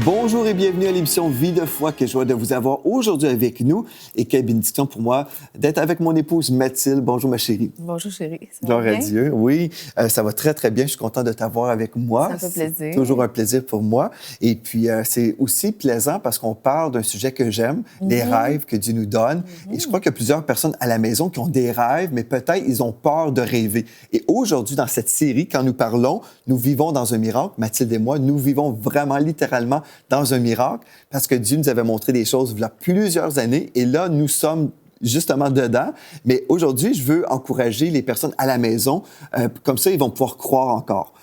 Bonjour et bienvenue à l'émission Vie de foi. Quelle joie de vous avoir aujourd'hui avec nous et quelle bénédiction pour moi d'être avec mon épouse Mathilde. Bonjour ma chérie. Bonjour chérie. Gloire à Dieu. Oui, ça va très très bien. Je suis content de t'avoir avec moi. Ça fait plaisir. C'est toujours un plaisir pour moi. Et puis c'est aussi plaisant parce qu'on parle d'un sujet que j'aime, les rêves que Dieu nous donne. Et je crois qu'il y a plusieurs personnes à la maison qui ont des rêves, mais peut-être ils ont peur de rêver. Et aujourd'hui, dans cette série, quand nous parlons, nous vivons dans un miracle. Mathilde et moi, nous vivons vraiment littéralement dans un miracle parce que Dieu nous avait montré des choses il y a plusieurs années et là, nous sommes justement dedans. Mais aujourd'hui, je veux encourager les personnes à la maison. Comme ça, ils vont pouvoir croire encore.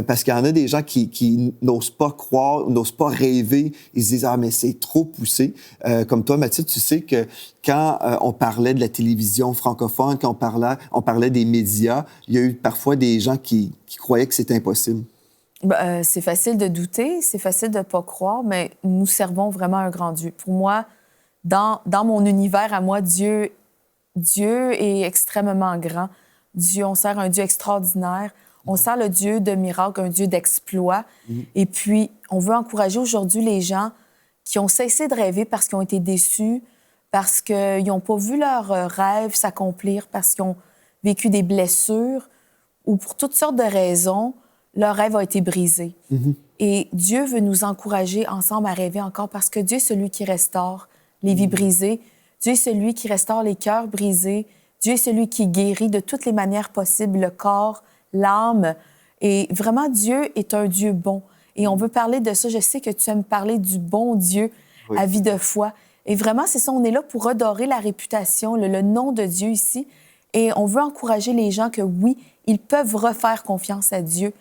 Parce qu'il y en a des gens qui n'osent pas croire, n'osent pas rêver. Ils se disent « Ah, mais c'est trop poussé. » Comme toi, Mathilde, tu sais que quand on parlait de la télévision francophone, quand on parlait des médias, il y a eu parfois des gens qui croyaient que c'était impossible. C'est facile de douter, c'est facile de ne pas croire, mais nous servons vraiment un grand Dieu. Pour moi, dans mon univers à moi, Dieu est extrêmement grand. On sert un Dieu extraordinaire. On sert le Dieu de miracles, un Dieu d'exploits. Et puis, on veut encourager aujourd'hui les gens qui ont cessé de rêver parce qu'ils ont été déçus, parce qu'ils n'ont pas vu leurs rêves s'accomplir, parce qu'ils ont vécu des blessures ou pour toutes sortes de raisons. Leur rêve a été brisé. Et Dieu veut nous encourager ensemble à rêver encore parce que Dieu est celui qui restaure les vies brisées. Dieu est celui qui restaure les cœurs brisés. Dieu est celui qui guérit de toutes les manières possibles le corps, l'âme. Et vraiment, Dieu est un Dieu bon. Et on veut parler de ça. Je sais que tu aimes parler du bon Dieu à Vie de foi. Et vraiment, c'est ça, on est là pour redorer la réputation, le nom de Dieu ici. Et on veut encourager les gens que oui, ils peuvent refaire confiance à Dieu.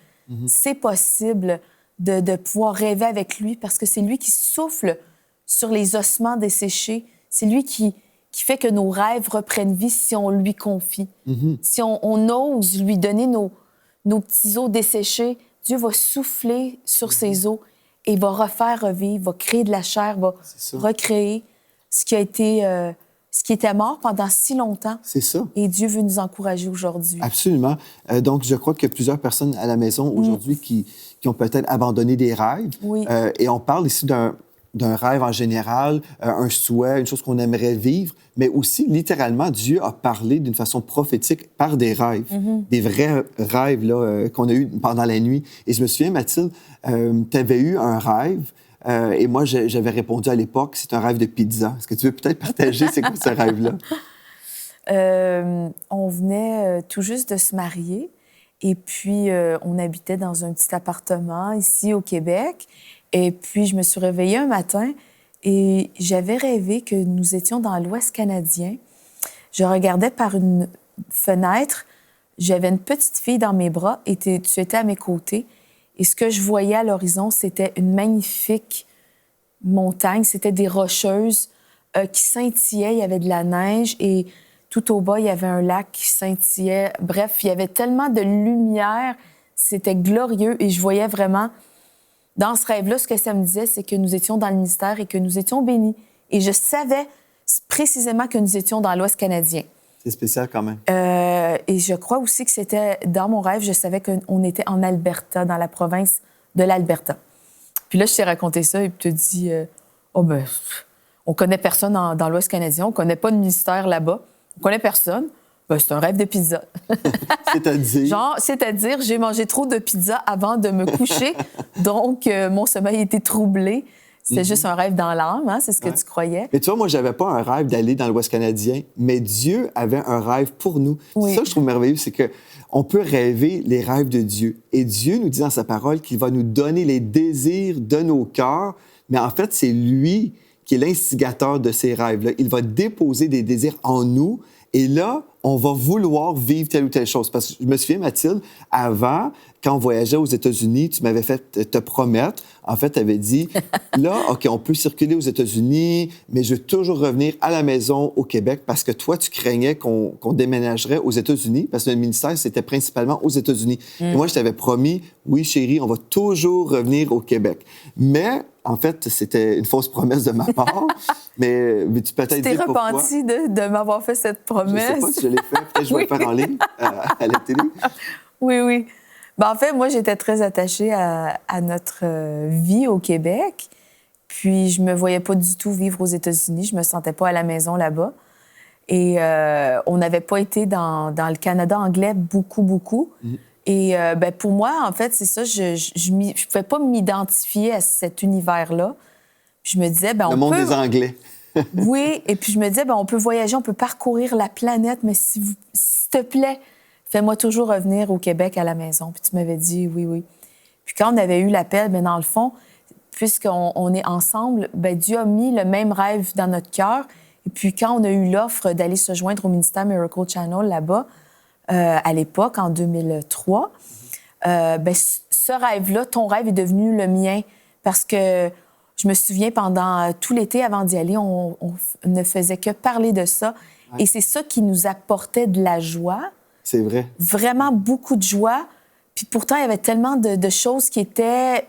C'est possible de pouvoir rêver avec lui parce que c'est lui qui souffle sur les ossements desséchés. C'est lui qui fait que nos rêves reprennent vie si on lui confie. Si on ose lui donner nos petits os desséchés, Dieu va souffler sur ces os et va refaire revivre, va créer de la chair, va recréer ce qui était mort pendant si longtemps. C'est ça. Et Dieu veut nous encourager aujourd'hui. Absolument. Donc, je crois qu'il y a plusieurs personnes à la maison aujourd'hui qui ont peut-être abandonné des rêves. Oui. Et on parle ici d'un rêve en général, un souhait, une chose qu'on aimerait vivre, mais aussi, littéralement, Dieu a parlé d'une façon prophétique par des rêves, des vrais rêves là, qu'on a eus pendant la nuit. Et je me souviens, Mathilde, tu avais eu un rêve. Et moi, j'avais répondu à l'époque, c'est un rêve de pizza. Est-ce que tu veux peut-être partager c'est quoi ce rêve-là? On venait tout juste de se marier et puis on habitait dans un petit appartement ici au Québec. Et puis, je me suis réveillée un matin et j'avais rêvé que nous étions dans l'Ouest canadien. Je regardais par une fenêtre. J'avais une petite fille dans mes bras et tu étais à mes côtés. Et ce que je voyais à l'horizon, c'était une magnifique montagne. C'était des rocheuses qui scintillaient. Il y avait de la neige et tout au bas, il y avait un lac qui scintillait. Bref, il y avait tellement de lumière. C'était glorieux et je voyais vraiment... Dans ce rêve-là, ce que ça me disait, c'est que nous étions dans le ministère et que nous étions bénis. Et je savais précisément que nous étions dans l'Ouest canadien. C'est spécial quand même. Et je crois aussi que c'était, dans mon rêve, je savais qu'on était en Alberta, dans la province de l'Alberta. Puis là, je t'ai raconté ça et puis tu te dis, on connaît personne dans l'Ouest canadien, on connaît pas de ministère là-bas, on connaît personne. C'est un rêve de pizza. C'est-à-dire? C'est-à-dire, j'ai mangé trop de pizza avant de me coucher, donc mon sommeil était troublé. C'était juste un rêve dans l'âme, hein? C'est ce que tu croyais. Mais tu vois, moi, j'avais pas un rêve d'aller dans l'Ouest canadien, mais Dieu avait un rêve pour nous. Oui. C'est ça que je trouve merveilleux, c'est qu'on peut rêver les rêves de Dieu. Et Dieu nous dit dans sa parole qu'il va nous donner les désirs de nos cœurs, mais en fait, c'est lui qui est l'instigateur de ces rêves-là. Il va déposer des désirs en nous, et là, on va vouloir vivre telle ou telle chose. Parce que je me souviens, Mathilde, avant, quand on voyageait aux États-Unis, tu m'avais fait te promettre. En fait, tu avais dit, là, OK, on peut circuler aux États-Unis, mais je veux toujours revenir à la maison au Québec parce que toi, tu craignais qu'on déménagerait aux États-Unis parce que le ministère, c'était principalement aux États-Unis. Et moi, je t'avais promis, oui, chérie, on va toujours revenir au Québec. Mais, en fait, c'était une fausse promesse de ma part. mais tu peut-être dire pourquoi. Tu t'es repenti de m'avoir fait cette promesse? Je sais pas si je l'ai fait. Peut-être que je vais le faire en ligne, à la télé. Oui. En fait, moi, j'étais très attachée à notre vie au Québec. Puis, je me voyais pas du tout vivre aux États-Unis. Je me sentais pas à la maison là-bas. Et on n'avait pas été dans le Canada anglais beaucoup. Et pour moi, en fait, c'est ça, je pouvais pas m'identifier à cet univers-là. Puis je me disais, Le monde des Anglais. Oui, et puis je me disais, on peut voyager, on peut parcourir la planète, mais s'il te plaît, fais-moi toujours revenir au Québec à la maison. Puis tu m'avais dit oui. Puis quand on avait eu l'appel, dans le fond, puisqu'on est ensemble, Dieu a mis le même rêve dans notre cœur. Et puis quand on a eu l'offre d'aller se joindre au ministère Miracle Channel là-bas, à l'époque, en 2003, ce rêve-là, ton rêve est devenu le mien. Parce que je me souviens, pendant tout l'été, avant d'y aller, on ne faisait que parler de ça. Ouais. Et c'est ça qui nous apportait de la joie. C'est vrai. Vraiment beaucoup de joie. Puis pourtant, il y avait tellement de choses qui étaient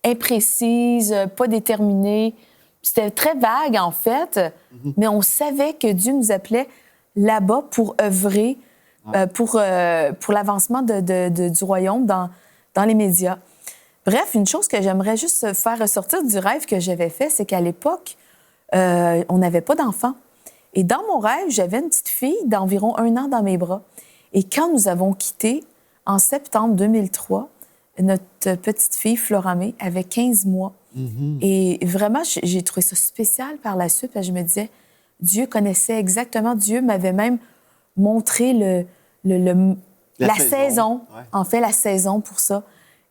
imprécises, pas déterminées. C'était très vague, en fait. Mais on savait que Dieu nous appelait là-bas pour œuvrer, pour l'avancement du royaume dans les médias. Bref, une chose que j'aimerais juste faire ressortir du rêve que j'avais fait, c'est qu'à l'époque, on n'avait pas d'enfants. Et dans mon rêve, j'avais une petite fille d'environ 1 an dans mes bras. Et quand nous avons quitté, en septembre 2003, notre petite fille, Floramé, avait 15 mois. Et vraiment, j'ai trouvé ça spécial par la suite, parce que je me disais, Dieu connaissait exactement, Dieu m'avait même montré la saison. Ouais. En fait, la saison pour ça.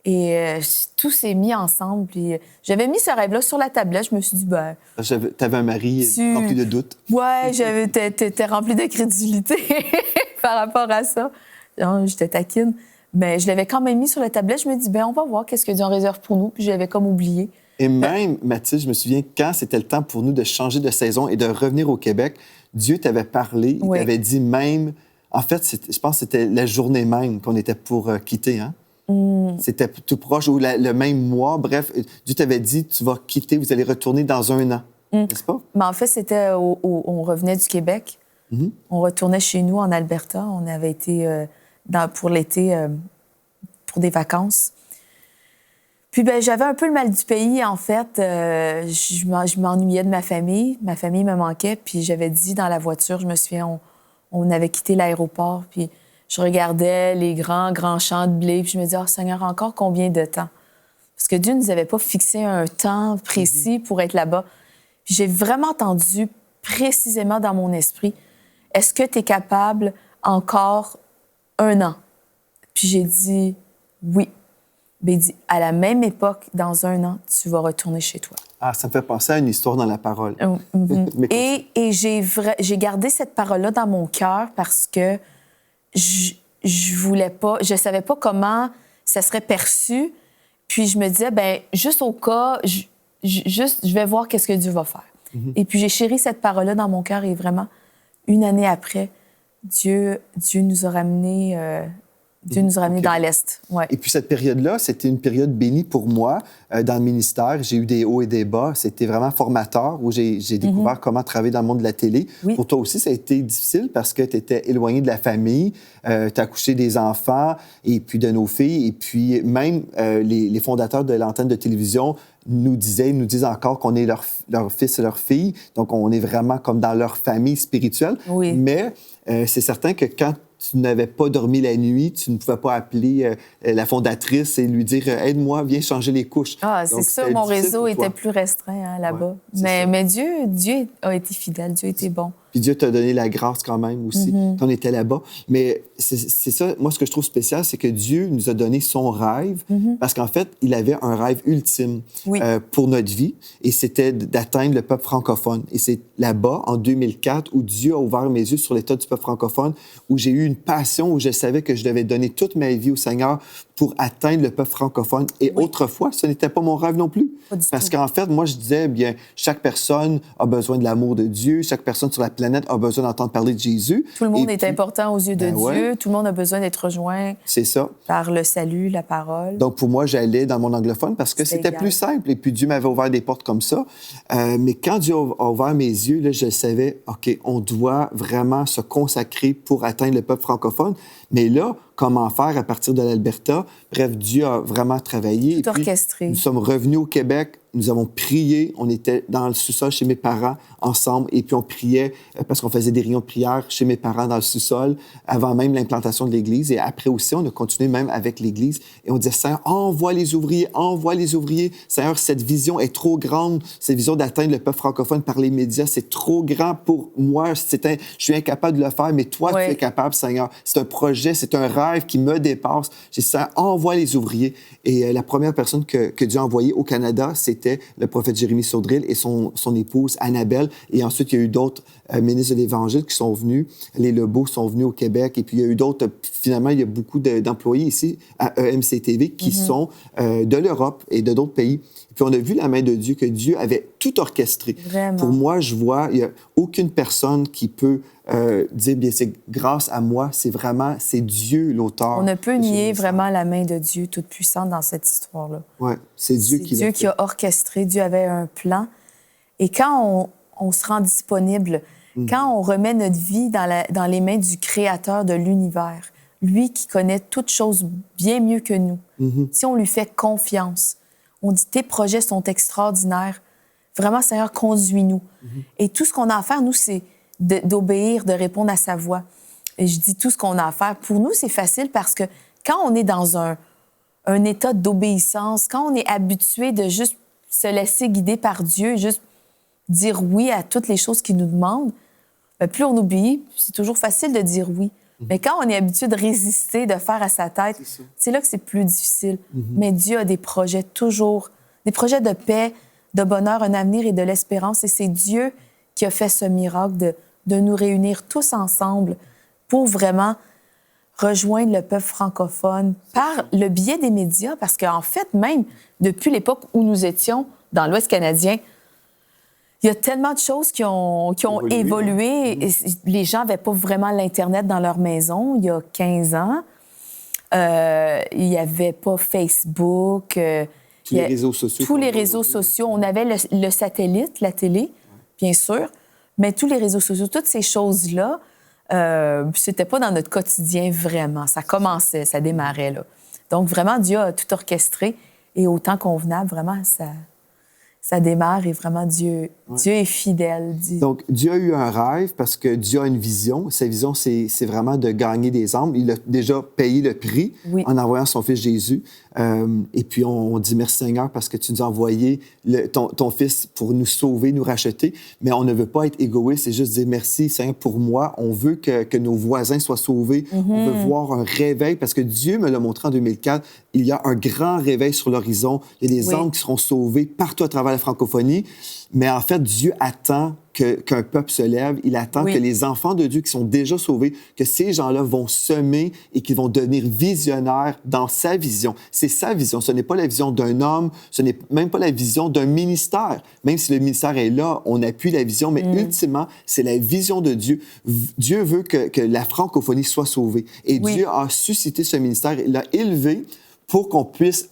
Et tout s'est mis ensemble. Puis j'avais mis ce rêve-là sur la tablette. Je me suis dit, t'avais un mari rempli de doutes. Ouais, t'étais rempli de crédulité par rapport à ça. J'étais taquine. Mais je l'avais quand même mis sur la tablette. Je me dis, on va voir qu'est-ce que Dieu en réserve pour nous. Puis je l'avais comme oublié. Et même, Mathilde, je me souviens, quand c'était le temps pour nous de changer de saison et de revenir au Québec, Dieu t'avait parlé. Il t'avait dit même... En fait, je pense que c'était la journée même qu'on était pour quitter, hein? C'était tout proche, ou le même mois. Bref, Dieu t'avait dit, tu vas quitter, vous allez retourner dans 1 an. N'est-ce pas? Mais en fait, c'était on revenait du Québec. On retournait chez nous en Alberta. On avait été pour l'été pour des vacances. Puis j'avais un peu le mal du pays, en fait. Je m'ennuyais de ma famille. Ma famille me manquait. Puis j'avais dit dans la voiture, je me souviens, on avait quitté l'aéroport, puis je regardais les grands champs de blé, puis je me disais, Seigneur, encore combien de temps? Parce que Dieu ne nous avait pas fixé un temps précis pour être là-bas. Puis j'ai vraiment entendu précisément dans mon esprit, est-ce que tu es capable encore 1 an? Puis j'ai dit, oui. Mais il dit, à la même époque, dans 1 an, tu vas retourner chez toi. Ah, ça me fait penser à une histoire dans la parole. Et j'ai gardé cette parole-là dans mon cœur parce que je voulais pas, je savais pas comment ça serait perçu. Puis je me disais, juste au cas, je vais voir qu'est-ce que Dieu va faire. Et puis j'ai chéri cette parole-là dans mon cœur et vraiment, 1 année après, Dieu nous a ramenés... Dieu nous a ramenés dans l'Est. Ouais. Et puis cette période-là, c'était une période bénie pour moi dans le ministère. J'ai eu des hauts et des bas. C'était vraiment formateur où j'ai découvert comment travailler dans le monde de la télé. Oui. Pour toi aussi, ça a été difficile parce que tu étais éloigné de la famille, tu as accouché des enfants et puis de nos filles. Et puis même les fondateurs de l'antenne de télévision nous disent encore qu'on est leur fils et leur fille. Donc, on est vraiment comme dans leur famille spirituelle. Oui. Mais c'est certain que quand tu n'avais pas dormi la nuit, tu ne pouvais pas appeler la fondatrice et lui dire « Aide-moi, viens changer les couches ». Ah, c'est sûr, mon réseau était plus restreint là-bas. Ouais, mais Dieu a été fidèle, Dieu a été bon. Puis Dieu t'a donné la grâce quand même aussi. Tu en étais là-bas. Mais c'est ça, moi, ce que je trouve spécial, c'est que Dieu nous a donné son rêve parce qu'en fait, il avait un rêve ultime pour notre vie et c'était d'atteindre le peuple francophone. Et c'est là-bas, en 2004, où Dieu a ouvert mes yeux sur l'état du peuple francophone, où j'ai eu une passion, où je savais que je devais donner toute ma vie au Seigneur pour atteindre le peuple francophone. Et autrefois, ce n'était pas mon rêve non plus. Parce qu'en fait, moi, je disais, chaque personne a besoin de l'amour de Dieu, chaque personne sur la planète a besoin d'entendre parler de Jésus. Tout le monde est important aux yeux de Dieu. Tout le monde a besoin d'être rejoint par le salut, la parole. Donc, pour moi, j'allais dans mon anglophone parce que c'était plus simple. Et puis, Dieu m'avait ouvert des portes comme ça. Mais quand Dieu a ouvert mes yeux, là, je savais, OK, on doit vraiment se consacrer pour atteindre le peuple francophone. Mais là, comment faire à partir de l'Alberta? Bref, Dieu a vraiment travaillé. Tout orchestré. Nous sommes revenus au Québec nous avons prié. On était dans le sous-sol chez mes parents ensemble et puis on priait parce qu'on faisait des réunions de prière chez mes parents dans le sous-sol avant même l'implantation de l'Église. Et après aussi, on a continué même avec l'Église et on disait, Seigneur, envoie les ouvriers, envoie les ouvriers. Seigneur, cette vision est trop grande, cette vision d'atteindre le peuple francophone par les médias, c'est trop grand pour moi. Je suis incapable de le faire, mais toi, tu es capable, Seigneur. C'est un projet, c'est un rêve qui me dépasse. J'ai dit, Seigneur, envoie les ouvriers. Et la première personne que Dieu a envoyée au Canada, c'était le prophète Jérémie Saudril et son épouse Annabelle. Et ensuite, il y a eu d'autres ministres de l'Évangile qui sont venus. Les Lebeau sont venus au Québec. Et puis, il y a eu d'autres. Finalement, il y a beaucoup d'employés ici à EMC-TV qui sont de l'Europe et de d'autres pays. Puis, on a vu la main de Dieu, que Dieu avait tout orchestré. Vraiment. Pour moi, je vois, il n'y a aucune personne qui peut dire, bien, c'est grâce à moi, c'est Dieu l'auteur. On ne peut nier vraiment la main de Dieu toute puissante dans cette histoire-là. Oui, c'est Dieu qui l'a fait. Dieu qui a orchestré, Dieu avait un plan. Et quand on se rend disponible, quand on remet notre vie dans les mains du Créateur de l'univers, lui qui connaît toutes choses bien mieux que nous, si on lui fait confiance, on dit, tes projets sont extraordinaires, vraiment, Seigneur, conduis-nous. Et tout ce qu'on a à faire, nous, c'est d'obéir, de répondre à sa voix. Et je dis tout ce qu'on a à faire. Pour nous, c'est facile parce que quand on est dans un état d'obéissance, quand on est habitué de juste se laisser guider par Dieu, juste dire oui à toutes les choses qu'il nous demande, bien, plus on obéit, c'est toujours facile de dire oui. Mais quand on est habitué de résister, de faire à sa tête, c'est là que c'est plus difficile. Mais Dieu a des projets toujours, des projets de paix, de bonheur, un avenir et de l'espérance. Et c'est Dieu qui a fait ce miracle de nous réunir tous ensemble pour vraiment rejoindre le peuple francophone par le biais des médias. Parce qu'en fait, même depuis l'époque où nous étions dans l'Ouest canadien, il y a tellement de choses qui ont évolué. Les gens n'avaient pas vraiment l'Internet dans leur maison il y a 15 ans. Il n'y avait pas Facebook. Tous les réseaux sociaux. Tous les réseaux sociaux. On avait le satellite, la télé, bien sûr, mais tous les réseaux sociaux, toutes ces choses-là, c'était pas dans notre quotidien vraiment. Ça commençait, ça démarrait, là. Donc, vraiment, Dieu a tout orchestré et au temps convenable, vraiment, ça démarre et vraiment, Dieu est fidèle. Donc, Dieu a eu un rêve parce que Dieu a une vision. Sa vision, c'est vraiment de gagner des âmes. Il a déjà payé le prix en envoyant son fils Jésus. Et puis, on dit merci Seigneur parce que tu nous as envoyé ton fils pour nous sauver, nous racheter. Mais on ne veut pas être égoïste, c'est juste dire merci Seigneur pour moi. On veut que nos voisins soient sauvés. On veut voir un réveil parce que Dieu me l'a montré en 2004. Il y a un grand réveil sur l'horizon. Il y a des âmes qui seront sauvées partout à travers la francophonie. Mais en fait, Dieu attend qu'un peuple se lève. Il attend que les enfants de Dieu qui sont déjà sauvés, que ces gens-là vont semer et qu'ils vont devenir visionnaires dans sa vision. C'est sa vision. Ce n'est pas la vision d'un homme. Ce n'est même pas la vision d'un ministère. Même si le ministère est là, on appuie la vision. Mais ultimement, c'est la vision de Dieu. Dieu veut que la francophonie soit sauvée. Et Dieu a suscité ce ministère. Il l'a élevé pour qu'on puisse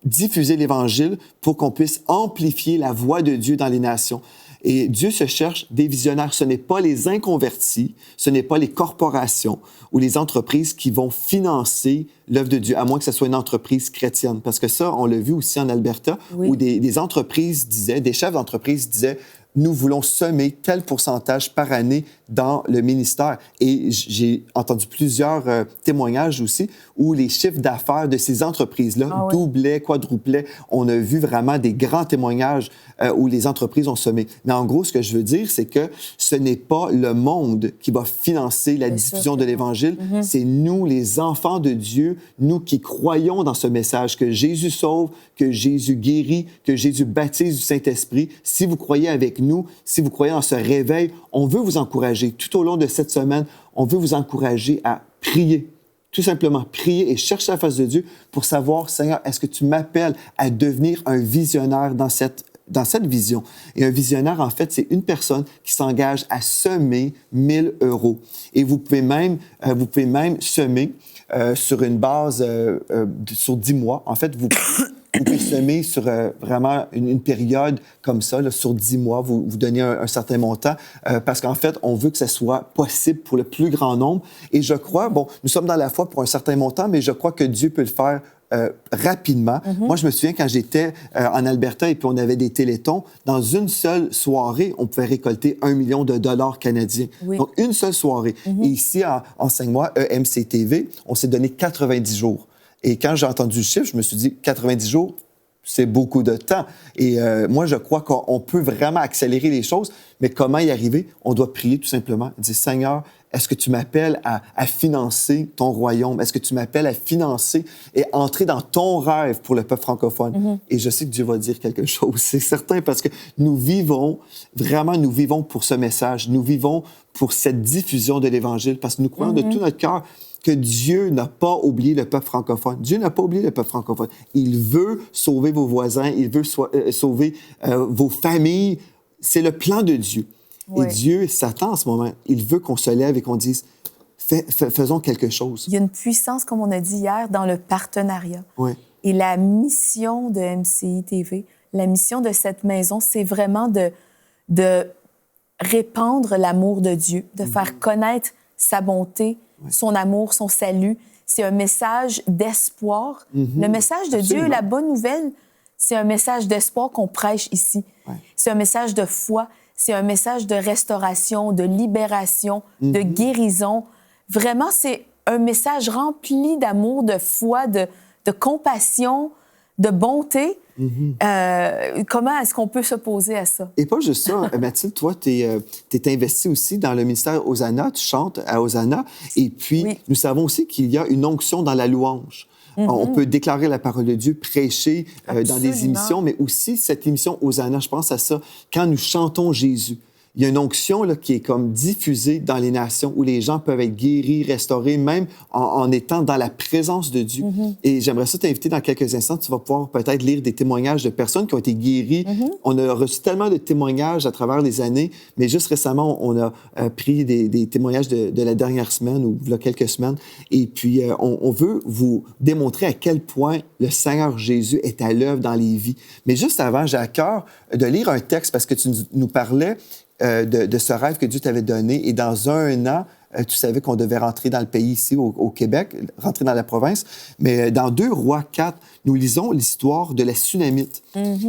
diffuser l'Évangile, pour qu'on puisse amplifier la voix de Dieu dans les nations. Et Dieu se cherche des visionnaires. Ce n'est pas les inconvertis, ce n'est pas les corporations ou les entreprises qui vont financer l'œuvre de Dieu, à moins que ce soit une entreprise chrétienne. Parce que ça, on l'a vu aussi en Alberta, où des entreprises disaient, des chefs d'entreprise disaient, nous voulons semer tel pourcentage par année dans le ministère. Et j'ai entendu plusieurs témoignages aussi où les chiffres d'affaires de ces entreprises-là doublaient, quadruplaient. On a vu vraiment des grands témoignages où les entreprises ont semé. Mais en gros, ce que je veux dire, c'est que ce n'est pas le monde qui va financer la diffusion de l'Évangile. C'est nous, les enfants de Dieu, nous qui croyons dans ce message, que Jésus sauve, que Jésus guérit, que Jésus baptise du Saint-Esprit. Si vous croyez avec nous, si vous croyez dans ce réveil, on veut vous encourager. Tout au long de cette semaine, on veut vous encourager à prier. Tout simplement, prier et chercher la face de Dieu pour savoir, Seigneur, est-ce que tu m'appelles à devenir un visionnaire dans cette vision? Et un visionnaire, en fait, c'est une personne qui s'engage à semer 1 000 €. Et vous pouvez même semer sur une base sur 10 mois. En fait, vous pouvez semer sur vraiment une période comme ça, là, sur 10 mois, vous donnez un certain montant, parce qu'en fait, on veut que ça soit possible pour le plus grand nombre. Et je crois, bon, nous sommes dans la foi pour un certain montant, mais je crois que Dieu peut le faire rapidement. Moi, je me souviens quand j'étais en Alberta et puis on avait des télétons, dans une seule soirée, on pouvait récolter 1 million de dollars canadiens. Oui. Donc, une seule soirée. Et ici, enseigne-moi, EMCTV, on s'est donné 90 jours. Et quand j'ai entendu le chiffre, je me suis dit, 90 jours, c'est beaucoup de temps. Et moi, je crois qu'on peut vraiment accélérer les choses, mais comment y arriver? On doit prier tout simplement. Dire, Seigneur, est-ce que tu m'appelles à financer ton royaume? Est-ce que tu m'appelles à financer et entrer dans ton rêve pour le peuple francophone? Et je sais que Dieu va dire quelque chose, c'est certain, parce que nous vivons pour ce message. Nous vivons pour cette diffusion de l'Évangile, parce que nous croyons de tout notre cœur que Dieu n'a pas oublié le peuple francophone. Dieu n'a pas oublié le peuple francophone. Il veut sauver vos voisins, il veut sauver vos familles. C'est le plan de Dieu. Oui. Et Dieu s'attend en ce moment. Il veut qu'on se lève et qu'on dise, faisons quelque chose. Il y a une puissance, comme on a dit hier, dans le partenariat. Oui. Et la mission de MCI TV, la mission de cette maison, c'est vraiment de répandre l'amour de Dieu, de faire connaître sa bonté, son amour, son salut. C'est un message d'espoir. Le message de Dieu, la bonne nouvelle, c'est un message d'espoir qu'on prêche ici. C'est un message de foi, c'est un message de restauration, de libération, de guérison. Vraiment, c'est un message rempli d'amour, de foi, de compassion, de bonté. Comment est-ce qu'on peut s'opposer à ça? Et pas juste ça. Mathilde, toi, tu es investie aussi dans le ministère Hosanna. Tu chantes à Hosanna. Et puis, nous savons aussi qu'il y a une onction dans la louange. On peut déclarer la parole de Dieu, prêcher dans des émissions, mais aussi cette émission Hosanna, je pense à ça, quand nous chantons Jésus. Il y a une onction là, qui est comme diffusée dans les nations où les gens peuvent être guéris, restaurés, même en étant dans la présence de Dieu. Et j'aimerais ça t'inviter dans quelques instants. Tu vas pouvoir peut-être lire des témoignages de personnes qui ont été guéries. On a reçu tellement de témoignages à travers les années, mais juste récemment, on a pris des témoignages de la dernière semaine ou il y a quelques semaines. Et puis, on veut vous démontrer à quel point le Seigneur Jésus est à l'œuvre dans les vies. Mais juste avant, j'ai à cœur de lire un texte parce que tu nous parlais de ce rêve que Dieu t'avait donné. Et dans 1 an, tu savais qu'on devait rentrer dans le pays ici, au Québec, rentrer dans la province. Mais dans 2 Rois 4, nous lisons l'histoire de la Sunamite.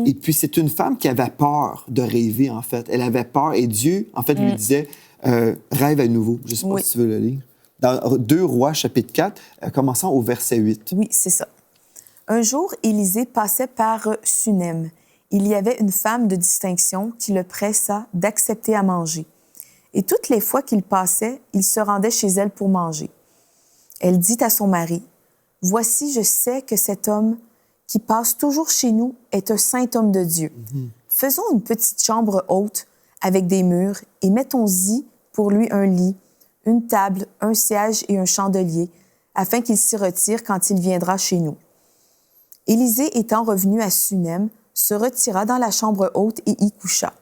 Et puis, c'est une femme qui avait peur de rêver, en fait. Elle avait peur et Dieu, en fait, lui disait, rêve à nouveau. Je ne sais pas si tu veux le lire. Dans 2 Rois, chapitre 4, commençant au verset 8. Oui, c'est ça. Un jour, Élisée passait par Sunem. Il y avait une femme de distinction qui le pressa d'accepter à manger. Et toutes les fois qu'il passait, il se rendait chez elle pour manger. Elle dit à son mari, « Voici, je sais que cet homme qui passe toujours chez nous est un saint homme de Dieu. Faisons une petite chambre haute avec des murs et mettons-y pour lui un lit, une table, un siège et un chandelier, afin qu'il s'y retire quand il viendra chez nous. » Élisée étant revenu à Sunem, se retira dans la chambre haute et y coucha.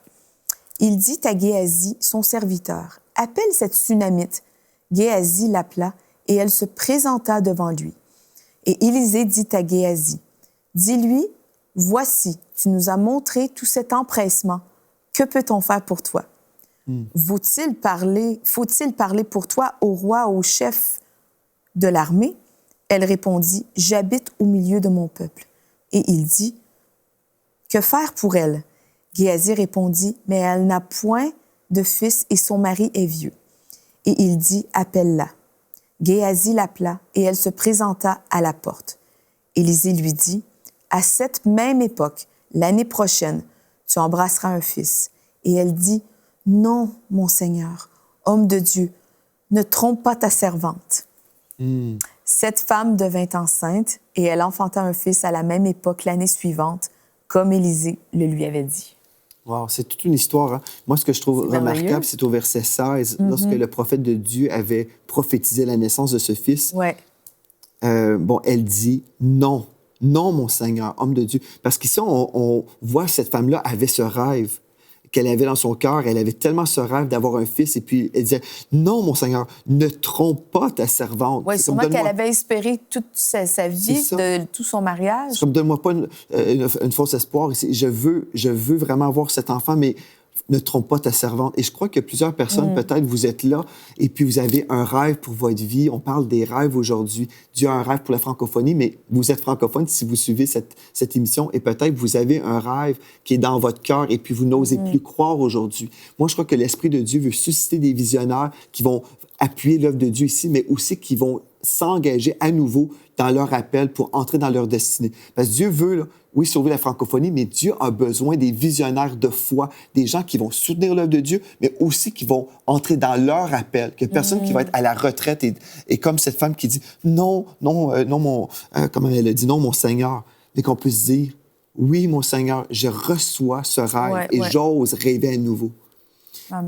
Il dit à Géasi, son serviteur, « Appelle cette Sunamite. » Géasi l'appela, et elle se présenta devant lui. Et Élisée dit à Géasi, « Dis-lui, voici, tu nous as montré tout cet empressement. Que peut-on faire pour toi? Faut-il parler pour toi au roi, au chef de l'armée? » Elle répondit, « J'habite au milieu de mon peuple. » Et il dit, « Que faire pour elle? » Géasi répondit, « Mais elle n'a point de fils et son mari est vieux. » Et il dit, « Appelle-la. » Géasi l'appela et elle se présenta à la porte. Élisée lui dit, « À cette même époque, l'année prochaine, tu embrasseras un fils. » Et elle dit, « Non, mon Seigneur, homme de Dieu, ne trompe pas ta servante. » Cette femme devint enceinte et elle enfanta un fils à la même époque l'année suivante, comme Élisée le lui avait dit. Wow, c'est toute une histoire. Hein? Moi, ce que je trouve remarquable, c'est au verset 16, lorsque le prophète de Dieu avait prophétisé la naissance de ce fils. Elle dit « Non, non, mon Seigneur, homme de Dieu. » Parce qu'ici, on voit que cette femme-là avait ce rêve qu'elle avait dans son cœur. Elle avait tellement ce rêve d'avoir un fils. Et puis, elle disait, « Non, mon Seigneur, ne trompe pas ta servante. » Oui, sûrement qu'elle avait espéré toute sa vie, de tout son mariage. C'est comme, donne-moi pas une fausse espoir. Je veux vraiment avoir cet enfant, mais ne trompe pas ta servante. Et je crois que plusieurs personnes, peut-être, vous êtes là et puis vous avez un rêve pour votre vie. On parle des rêves aujourd'hui. Dieu a un rêve pour la francophonie, mais vous êtes francophone si vous suivez cette émission et peut-être vous avez un rêve qui est dans votre cœur et puis vous n'osez plus croire aujourd'hui. Moi, je crois que l'Esprit de Dieu veut susciter des visionnaires qui vont appuyer l'œuvre de Dieu ici, mais aussi qui vont s'engager à nouveau dans leur appel pour entrer dans leur destinée. Parce que Dieu veut, là, oui, sauver la francophonie, mais Dieu a besoin des visionnaires de foi, des gens qui vont soutenir l'œuvre de Dieu, mais aussi qui vont entrer dans leur appel, que personne qui va être à la retraite et comme cette femme qui dit « Non, comment elle a dit « Non, mon Seigneur », mais qu'on puisse dire « Oui, mon Seigneur, je reçois ce rêve et j'ose rêver à nouveau ».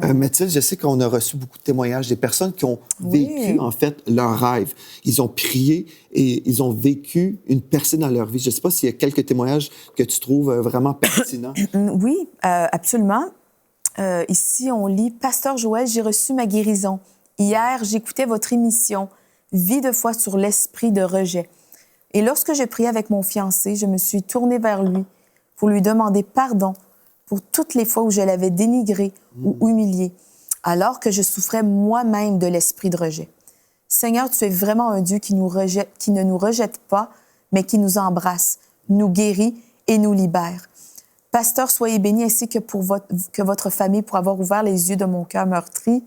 Mathilde, je sais qu'on a reçu beaucoup de témoignages des personnes qui ont vécu, en fait, leur rêve. Ils ont prié et ils ont vécu une percée dans leur vie. Je ne sais pas s'il y a quelques témoignages que tu trouves vraiment pertinents. Oui, absolument. Ici, on lit « Pasteur Joël, j'ai reçu ma guérison. Hier, j'écoutais votre émission « Vie de foi sur l'esprit de rejet ». Et lorsque j'ai prié avec mon fiancé, je me suis tournée vers lui pour lui demander pardon pour toutes les fois où je l'avais dénigré ou humilié, alors que je souffrais moi-même de l'esprit de rejet. Seigneur, tu es vraiment un Dieu qui ne nous rejette pas, mais qui nous embrasse, nous guérit et nous libère. Pasteur, soyez béni ainsi que votre famille pour avoir ouvert les yeux de mon cœur meurtri.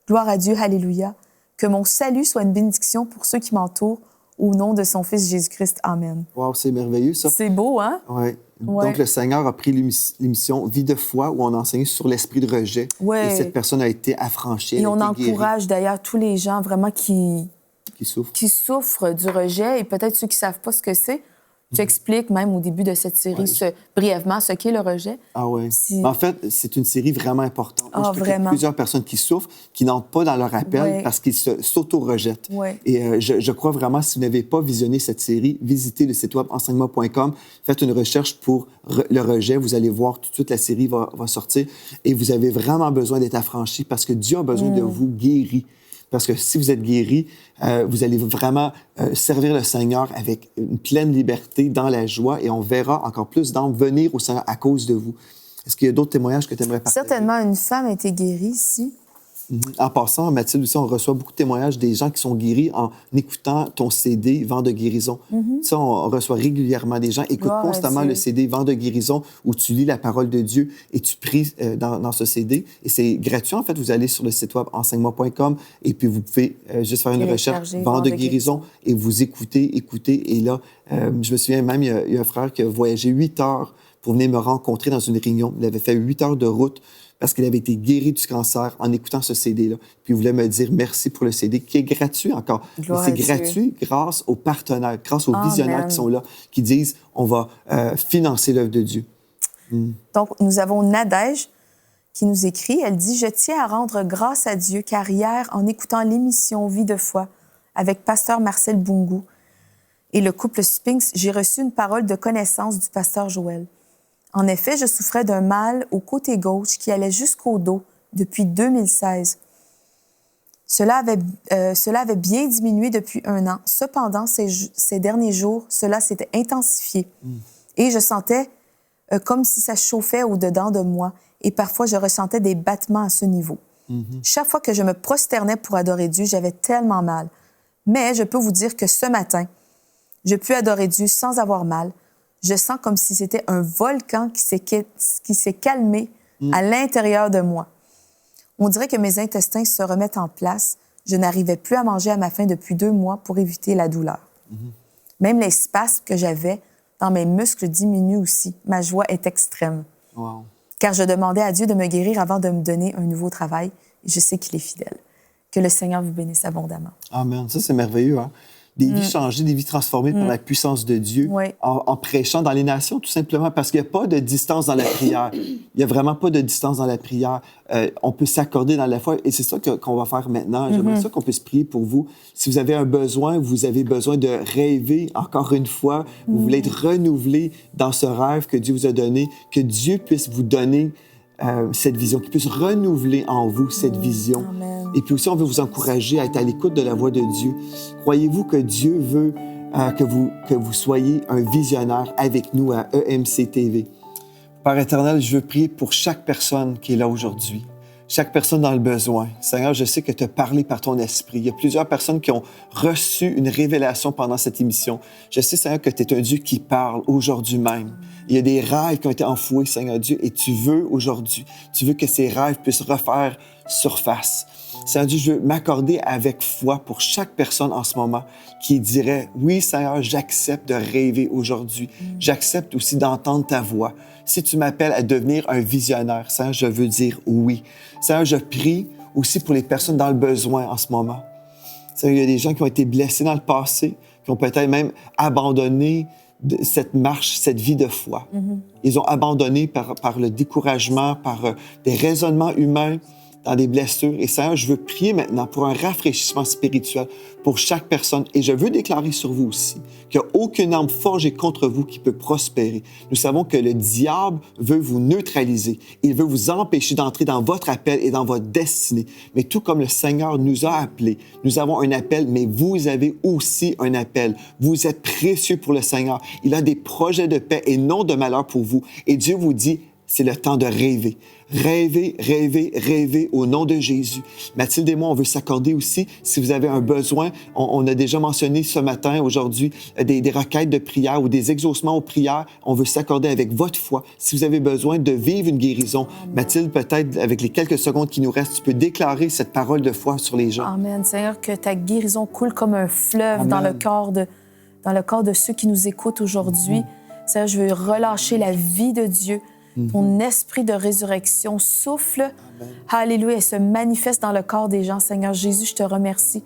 Gloire à Dieu, alléluia. Que mon salut soit une bénédiction pour ceux qui m'entourent, au nom de son Fils Jésus-Christ. Amen. Wow, c'est merveilleux, ça. C'est beau, hein? Oui. Ouais. Donc, le Seigneur a pris l'émission Vie de foi où on a enseigné sur l'esprit de rejet. Ouais. Et cette personne a été affranchie. Et on encourage d'ailleurs tous les gens vraiment qui souffrent du rejet et peut-être ceux qui ne savent pas ce que c'est. Tu expliques même au début de cette série brièvement ce qu'est le rejet. Ah oui. En fait, c'est une série vraiment importante. Moi, je crois qu'il y a plusieurs personnes qui souffrent, qui n'entrent pas dans leur appel parce qu'ils s'auto-rejettent. Et je crois vraiment, si vous n'avez pas visionné cette série, visitez le site web enseignement.com, faites une recherche pour le rejet. Vous allez voir tout de suite, la série va sortir. Et vous avez vraiment besoin d'être affranchi parce que Dieu a besoin de vous guérir. Parce que si vous êtes guéri, vous allez vraiment servir le Seigneur avec une pleine liberté, dans la joie, et on verra encore plus d'âmes venir au Seigneur à cause de vous. Est-ce qu'il y a d'autres témoignages que tu aimerais partager? Certainement, une femme a été guérie ici. En passant, Mathilde, aussi, on reçoit beaucoup de témoignages des gens qui sont guéris en écoutant ton CD « Vent de guérison ». Ça, on reçoit régulièrement des gens. Écoute constamment le CD « Vent de guérison » où tu lis la parole de Dieu et tu pries dans ce CD. Et c'est gratuit, en fait. Vous allez sur le site web enseignement.com et puis vous pouvez juste faire une recherche « Vent de guérison » et vous écoutez. Et là, je me souviens même, il y a un frère qui a voyagé 8 heures pour venir me rencontrer dans une réunion. Il avait fait 8 heures de route parce qu'il avait été guéri du cancer en écoutant ce CD-là. Puis il voulait me dire merci pour le CD, qui est gratuit encore. C'est gratuit grâce aux partenaires, grâce aux visionnaires qui sont là, qui disent on va financer l'œuvre de Dieu. Donc, nous avons Nadège qui nous écrit. Elle dit « Je tiens à rendre grâce à Dieu, car hier, en écoutant l'émission Vie de foi avec pasteur Marcel Bungu et le couple Spinks, j'ai reçu une parole de connaissance du pasteur Joël. En effet, je souffrais d'un mal au côté gauche qui allait jusqu'au dos depuis 2016. Cela avait bien diminué depuis 1 an. Cependant, ces derniers jours, cela s'était intensifié. Et je sentais comme si ça chauffait au-dedans de moi. Et parfois, je ressentais des battements à ce niveau. Chaque fois que je me prosternais pour adorer Dieu, j'avais tellement mal. Mais je peux vous dire que ce matin, je puis adorer Dieu sans avoir mal. Je sens comme si c'était un volcan qui s'est calmé à l'intérieur de moi. On dirait que mes intestins se remettent en place. Je n'arrivais plus à manger à ma faim depuis 2 mois pour éviter la douleur. Même les spasmes que j'avais dans mes muscles diminuent aussi. Ma joie est extrême. Wow. Car je demandais à Dieu de me guérir avant de me donner un nouveau travail. Et je sais qu'il est fidèle. Que le Seigneur vous bénisse abondamment. Amen. Ça, c'est merveilleux, hein? Des vies changées, des vies transformées par la puissance de Dieu, en prêchant dans les nations, tout simplement, parce qu'il n'y a pas de distance dans la prière. Il n'y a vraiment pas de distance dans la prière. On peut s'accorder dans la foi, et c'est ça qu'on va faire maintenant. J'aimerais ça qu'on puisse prier pour vous. Si vous avez un besoin, vous avez besoin de rêver, encore une fois, vous voulez être renouvelé dans ce rêve que Dieu vous a donné, que Dieu puisse vous donner cette vision, qu'il puisse renouveler en vous cette vision. Amen. Et puis aussi, on veut vous encourager à être à l'écoute de la voix de Dieu. Croyez-vous que Dieu veut que vous soyez un visionnaire avec nous à EMC TV? Vous Père éternel, je veux prier pour chaque personne qui est là aujourd'hui. Chaque personne dans le besoin. Seigneur, je sais que tu as parlé par ton esprit. Il y a plusieurs personnes qui ont reçu une révélation pendant cette émission. Je sais, Seigneur, que tu es un Dieu qui parle aujourd'hui même. Il y a des rêves qui ont été enfouis, Seigneur Dieu, et tu veux aujourd'hui, tu veux que ces rêves puissent refaire surface. Seigneur Dieu, je veux m'accorder avec foi pour chaque personne en ce moment qui dirait, oui, Seigneur, j'accepte de rêver aujourd'hui. J'accepte aussi d'entendre ta voix. Si tu m'appelles à devenir un visionnaire, Seigneur, je veux dire oui. Seigneur, je prie aussi pour les personnes dans le besoin en ce moment. Seigneur, il y a des gens qui ont été blessés dans le passé, qui ont peut-être même abandonné cette marche, cette vie de foi. Ils ont abandonné par le découragement, par des raisonnements humains, dans des blessures. Et Seigneur, je veux prier maintenant pour un rafraîchissement spirituel pour chaque personne. Et je veux déclarer sur vous aussi qu'il n'y a aucune arme forgée contre vous qui peut prospérer. Nous savons que le diable veut vous neutraliser. Il veut vous empêcher d'entrer dans votre appel et dans votre destinée. Mais tout comme le Seigneur nous a appelés, nous avons un appel, mais vous avez aussi un appel. Vous êtes précieux pour le Seigneur. Il a des projets de paix et non de malheur pour vous. Et Dieu vous dit, c'est le temps de rêver. Rêvez, rêvez, rêvez au nom de Jésus. Mathilde et moi, on veut s'accorder aussi, si vous avez un besoin, on a déjà mentionné ce matin, aujourd'hui, des requêtes de prière ou des exaucements aux prières. On veut s'accorder avec votre foi. Si vous avez besoin de vivre une guérison, Mathilde, peut-être avec les quelques secondes qui nous restent, tu peux déclarer cette parole de foi sur les gens. Amen. Seigneur, que ta guérison coule comme un fleuve dans le corps de ceux qui nous écoutent aujourd'hui. Seigneur, je veux relâcher la vie de Dieu. Ton esprit de résurrection souffle, Amen. Alléluia, et se manifeste dans le corps des gens. Seigneur Jésus, je te remercie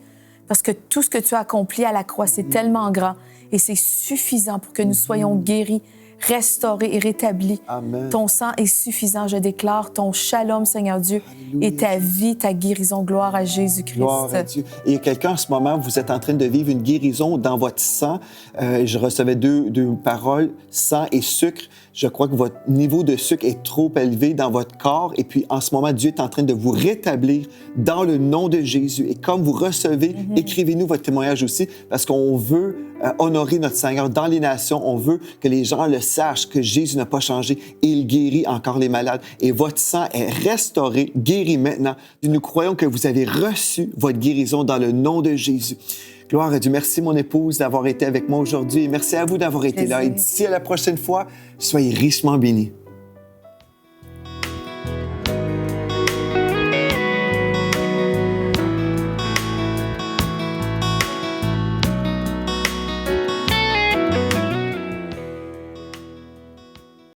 parce que tout ce que tu as accompli à la croix, c'est tellement grand et c'est suffisant pour que nous soyons guéris, restaurés et rétablis. Amen. Ton sang est suffisant. Je déclare ton shalom, Seigneur Dieu, Alléluia. Et ta vie, ta guérison. Gloire à Jésus-Christ. Gloire à Dieu. Et quelqu'un en ce moment, vous êtes en train de vivre une guérison dans votre sang. Je recevais deux paroles, sang et sucre. Je crois que votre niveau de sucre est trop élevé dans votre corps. Et puis, en ce moment, Dieu est en train de vous rétablir dans le nom de Jésus. Et comme vous recevez, écrivez-nous votre témoignage aussi, parce qu'on veut honorer notre Seigneur dans les nations. On veut que les gens le sachent, que Jésus n'a pas changé. Il guérit encore les malades. Et votre sang est restauré, guéri maintenant. Nous croyons que vous avez reçu votre guérison dans le nom de Jésus. Gloire à Dieu. Merci, mon épouse, d'avoir été avec moi aujourd'hui. Et merci à vous d'avoir été là. Et d'ici à la prochaine fois, soyez richement bénis.